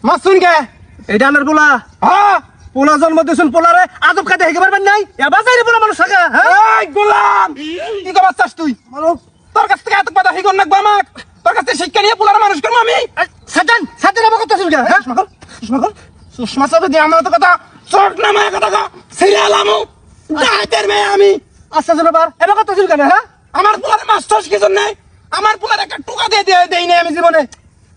মাসুন কে এটা আমার পোলা। হ্যাঁ পোলা জন্ম দিয়েছেন, পোলারে আজব খাইতে হেঁকে পারবেন নাই? এবার যাই রে পোলা মানুষ থাকে। এই গোলাম কি কবার চাস তুই? তোর কাছ থেকে এত কথা শিখন নাকবো আমাক? তোর কাছ থেকে শিক্ষা নিয়ে পোলার মানুষ করবো আমি? সাজান সাজান আমার কথা শুনবে। হ্যাঁ সুষমা চাবে দিয়ে আমার তো কথা চোখ নামায় কথা সিরিয়ালামু ডাইতের মেয়ে আমি। আচ্ছা জনবার এবার কথা শুনবে না? হ্যাঁ আমার পোলার মাস্টার কিছু নেই, আমার পোলার একটা টুকা দিয়ে দেই নাই আমি জীবনে।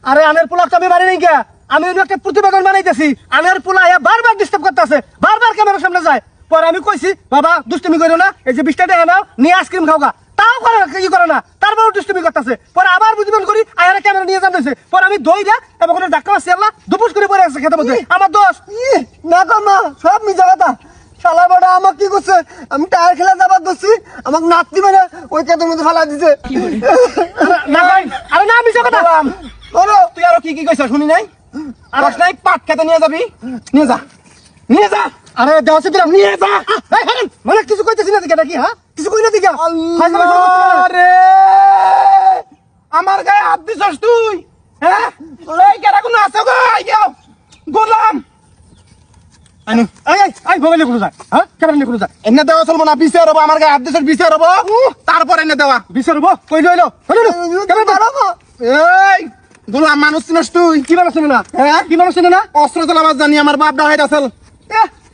আরে আনের পোলা তো আমি মারি নাই কে, আমি অন্য একটা প্রতিবেদন বানাইতেছি। আনের পোলা বারবার ডিস্টার্ব করতেছে, বারবার ক্যামেরার সামনে যায়। পরে আমি কইছি বাবা দুষ্টুমি করো না, এই যে 20 টাকা নাও নিয়ে আইসক্রিম খাওগা, তাও করে কি করে না, তারপরে দুষ্টুমি করতেছে। পরে আবার বুঝবেন করি আয়ারে ক্যামেরা নিয়ে যাচ্ছে। পরে আমি দই দা এবং কোনো ধাক্কা মারছি, আল্লাহ দুপুস করে পড়ে আছে খেতে মধ্যে। আমার দোষ না গো মা, সব মিজা কথা। শালা বড় আমাক কি করছে? আমি টায়ার খেলা যাবার দছি, আমাক নাতি মানে ওই কেদের মধ্যে ফালা দিছে। না ভাই, আরে না আমি কথা বলো তুই আরো কি কি কইছ শুনি নাই? আর নাই পাট খেতে নিয়ে যাবি, নিয়ে যা নিয়ে যা। আরে দেওয়াছে দিলাম নিয়ে যা। মানে কিছু কইতেছি না দিকে নাকি? হ্যাঁ কিছু কই না দিকে। আরে আমার গায়ে হাত দিছস তুই? হ্যাঁ এই কেডা কোন আছে গো? আইও গোলাম আনু আই মোবাইলে কোন যায়? হ্যাঁ ক্যামেরা নিয়ে কোন যায়? এনে দেওয়া চলবো না, বিছে রব আমার গায়ে হাত দিছস, বিছে রব তারপর এনে দেওয়া। বিচার হবো কই লইলো এই গোলাম মানুষ চিনস তুই? কি মানুষ চিনে না? হ্যাঁ কি মানুষ চিনে না? অস্ত্র চালাবার জানি আমার বাপ ডাহাইত আসল।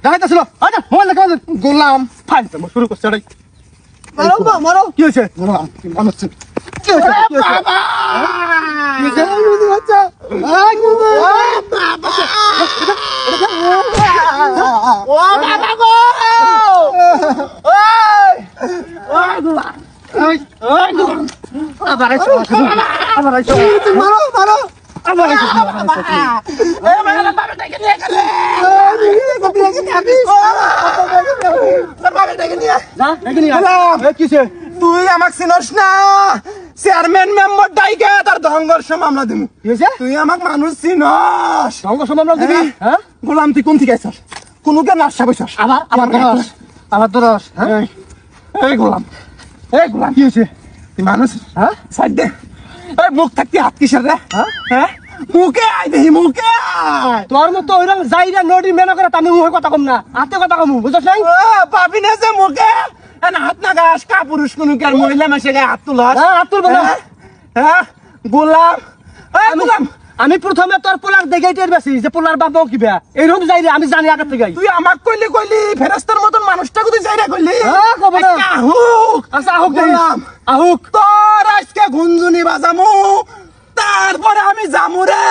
দেখাইতেছিল আচ্ছা মোবাইল দেখা গোলাম ফাইল শুরু করছে। এটাই মারো মা, মারো। কি হয়েছে? গোলাম মানুষ চিন কি হয়েছে? কি হয়েছে? বাবা বাচ্চা ও বাবা গো আবার আইছো আবার আইছো মারো মারো। আবার আইছো এই বাবা বাবা টাকে নিয়ে গেলে বাবা টাকে নিয়ে যা দেখি নি গোলাম এ কিছে? তুই আমাক চিনস না? চেয়ারম্যান মেম্বার ডাইকে তার সংঘর্ষ মামলা দিমু। কি হয়েছে? তুই আমাক মানুষ চিনস? সংঘর্ষ মামলা দিবি? হ্যাঁ গোলাম তুই কোন থেকে আইছস? কোন কে নাশা বইছস? আবার আবার দরস আবার দরস। হ্যাঁ এই গোলাম এই গোলাম কি হয়েছে? তুই মানুষ? হ্যাঁ সাইড দে। এই মুখ থাকতে হাত কিসের রে? হ্যাঁ? হ্যাঁ মুখে আই দেহি, মুখে আয়। তোর মতো ওইরকম যাইরা নডি মেনা করে আমি মুখে কথা কম না, হাতে কথা কম, বুঝছ নাই? পাবি না যে মুখে হাত না গাছ কা পুরুষ কোন মহিলা মাসে গায়ে হাত তুলস? হ্যাঁ হাত তুলবো না। হ্যাঁ গোলাম এই গোলাম আমি প্রথমে তোর পোলার দেখে টের বেশি যে পোলার বাবাও কি বেয়া এইরকম যাই রে, আমি জানি আগে থেকে। তুই আমাক কইলি ফেরেস্তার মতন মানুষটাকে তুই যাইরা কইলি? হ্যাঁ, কব না। আচ্ছা, আহুক আচ্ছা আহুক গোলাম আহুক তোর আজকে গুঞ্জুনি বাজামু, তারপরে আমি জামু রে।